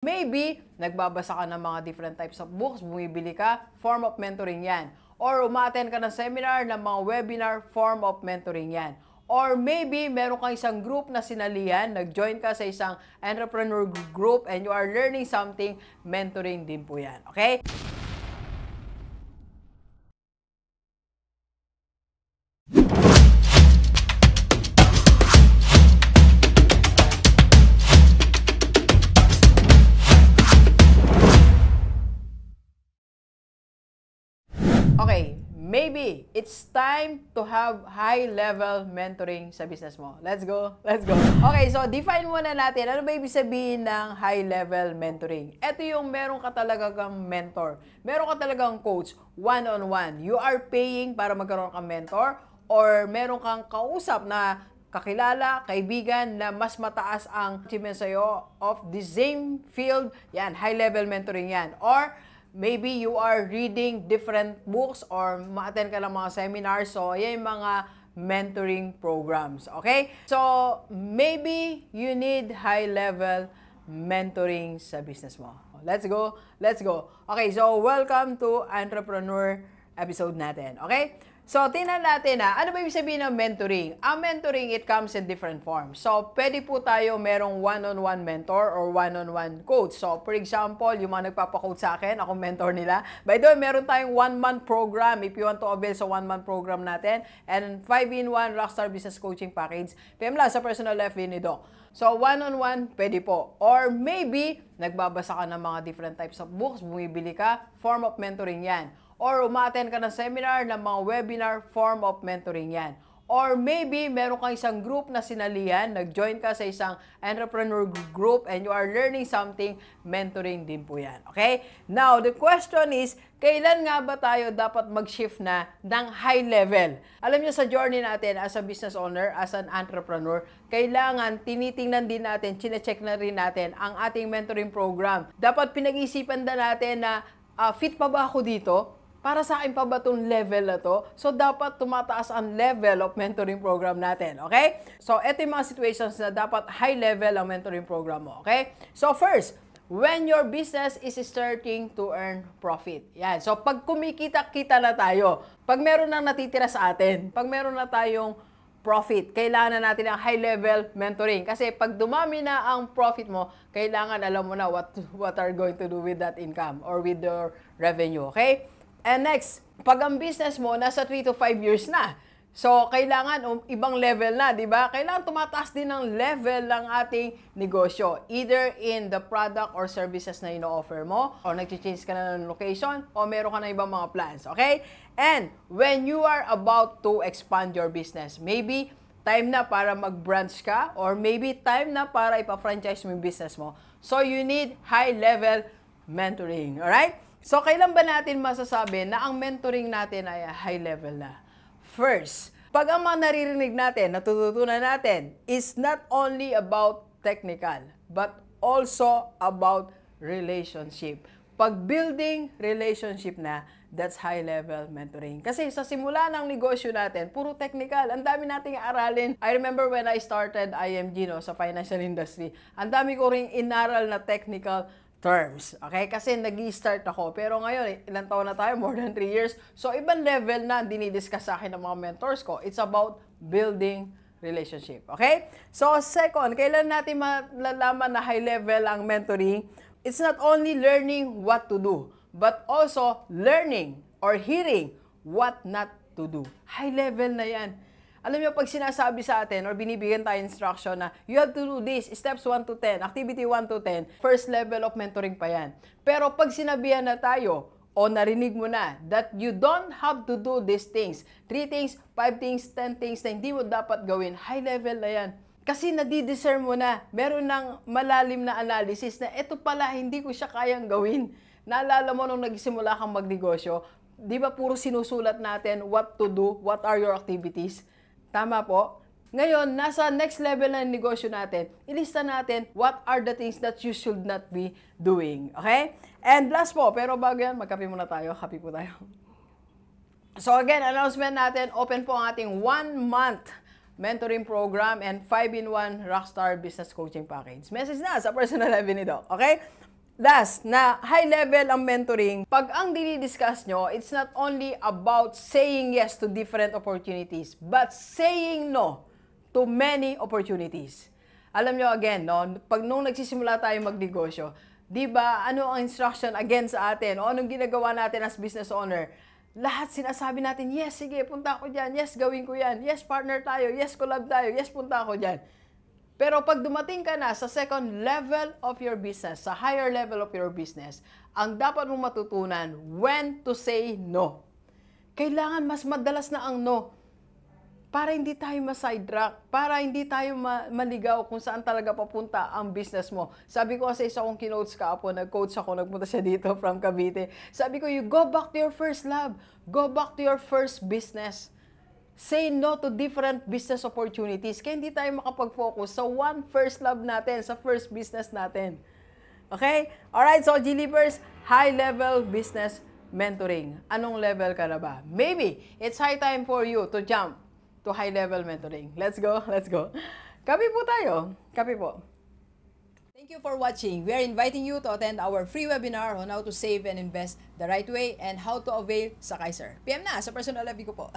Maybe, nagbabasa ka ng mga different types of books, bumibili ka, form of mentoring yan. Or umattend ka ng seminar, ng mga webinar, form of mentoring yan. Or maybe, meron kang isang group na sinalihan, nag-join ka sa isang entrepreneur group and you are learning something, mentoring din po yan. Okay? Okay, maybe it's time to have high-level mentoring sa business mo. Let's go, let's go. Okay, so define muna natin, ano ba ibig sabihin ng high-level mentoring? Ito yung meron ka talagang mentor, meron ka talagang coach, one-on-one. You are paying para magkaroon kang mentor or meron kang kausap na kakilala, kaibigan na mas mataas ang achievement sa'yo of the same field, yan, high-level mentoring yan. Or maybe you are reading different books or ma-attend ka ng mga seminars. So, yan yung mga mentoring programs. Okay? So, maybe you need high-level mentoring sa business mo. Let's go. Let's go. Okay, so welcome to Entrepreneur episode natin. Okay? So, tingnan natin ano ba ibig sabihin ng mentoring? Ang mentoring, it comes in different forms. So, pwede po tayo merong one-on-one mentor or one-on-one coach. So, for example, yung mga nagpapakoach sa akin, ako mentor nila. By the way, meron tayong 1-month program if you want to avail sa 1-month program natin. And 5-in-1 Rockstar Business Coaching Package. PM lang sa personal FB ni Doc. So, one-on-one, pwede po. Or maybe, nagbabasa ka ng mga different types of books, bumibili ka, form of mentoring yan. Or umattend ka ng seminar, ng mga webinar, form of mentoring yan. Or maybe, meron kang isang group na sinalihan, nag-join ka sa isang entrepreneur group and you are learning something, mentoring din po yan. Okay? Now, the question is, kailan nga ba tayo dapat mag-shift na ng high level? Alam niyo sa journey natin as a business owner, as an entrepreneur, kailangan tinitingnan din natin, chine-check na rin natin ang ating mentoring program. Dapat pinag-isipan na natin na fit pa ba ako dito? Para sa akin pa ba itong level na to? So, dapat tumataas ang level of mentoring program natin. Okay? So, ito yung mga situations na dapat high level ang mentoring program mo. Okay? So, first, when your business is starting to earn profit. Yan. So, pag kumikita-kita na tayo, pag meron nang natitira sa atin, pag meron na tayong profit, kailangan na natin ang high-level mentoring. Kasi pag dumami na ang profit mo, kailangan alam mo na what are going to do with that income or with your revenue. Okay? And next, pag ang business mo nasa 3 to 5 years na, so kailangan ibang level na, di ba? Kailangan tumataas din ng level ng ating negosyo. Either in the product or services na ino-offer mo, or nag-change ka na ng location, o meron ka na ibang mga plans, okay? And when you are about to expand your business, maybe time na para mag-branch ka, or maybe time na para ipa-franchise mo yung business mo. So you need high-level mentoring, alright? So, kailan ba natin masasabi na ang mentoring natin ay high level na? First, pag ang mga naririnig natin, natututunan natin, is not only about technical, but also about relationship. Pag building relationship na, that's high level mentoring. Kasi sa simula ng negosyo natin, puro technical. Ang dami nating aralin. I remember when I started IMG, sa financial industry, ang dami ko ring inaral na technical terms. Okay? Kasi nag-i-start ako. Pero ngayon, ilang taon na tayo? More than 3 years. So, ibang level na dinidiscuss sa akin ng mga mentors ko. It's about building relationship. Okay? So, second, kailan natin malalaman na high level ang mentoring? It's not only learning what to do, but also learning or hearing what not to do. High level na yan. Alam niyo, pag sinasabi sa atin or binibigyan tayo instruction na you have to do this, steps 1 to 10, activity 1 to 10, first level of mentoring pa yan. Pero pag sinabihan na tayo o narinig mo na that you don't have to do these things, 3 things, 5 things, 10 things na hindi mo dapat gawin, high level na yan. Kasi nadidiscern mo na, meron ng malalim na analysis na ito pala, hindi ko siya kayang gawin. Naalala mo nung nagsimula kang magnegosyo, di ba puro sinusulat natin what to do, what are your activities? Tama po. Ngayon, nasa next level na negosyo natin, ilista natin what are the things that you should not be doing. Okay? And last po, pero bago yan, magkape muna tayo. Kape po tayo. So again, announcement natin, open po ang ating 1-month mentoring program and 5-in-1 Rockstar Business Coaching Package. Message na sa personal FB ni Doc. Okay? Last, na high level ang mentoring, pag ang dinidiscuss nyo, it's not only about saying yes to different opportunities, but saying no to many opportunities. Alam nyo again, no, pag nung nagsisimula tayo magnegosyo, di ba, ano ang instruction again sa atin, o anong ginagawa natin as business owner? Lahat sinasabi natin, yes, sige, punta ako dyan, yes, gawin ko yan, yes, partner tayo, yes, collab tayo, yes, punta ako dyan. Pero pag dumating ka na sa second level of your business, sa higher level of your business, ang dapat mong matutunan, when to say no. Kailangan mas madalas na ang no. Para hindi tayo ma-sidetrack, para hindi tayo maligaw kung saan talaga papunta ang business mo. Sabi ko kasi isa kong kinotes kahapon, nag-coach ako, nagpunta siya dito from Cavite. Sabi ko, you go back to your first love. Go back to your first business. Say no to different business opportunities. Kaya hindi tayo makapag-focus sa one first love natin, sa first business natin. Okay? Alright, so G-Leapers, high-level business mentoring. Anong level ka na ba? Maybe it's high time for you to jump to high-level mentoring. Let's go, let's go. Kape po tayo. Kape po. Thank you for watching. We are inviting you to attend our free webinar on how to save and invest the right way and how to avail sa Kaiser. PM na sa personal live ko po.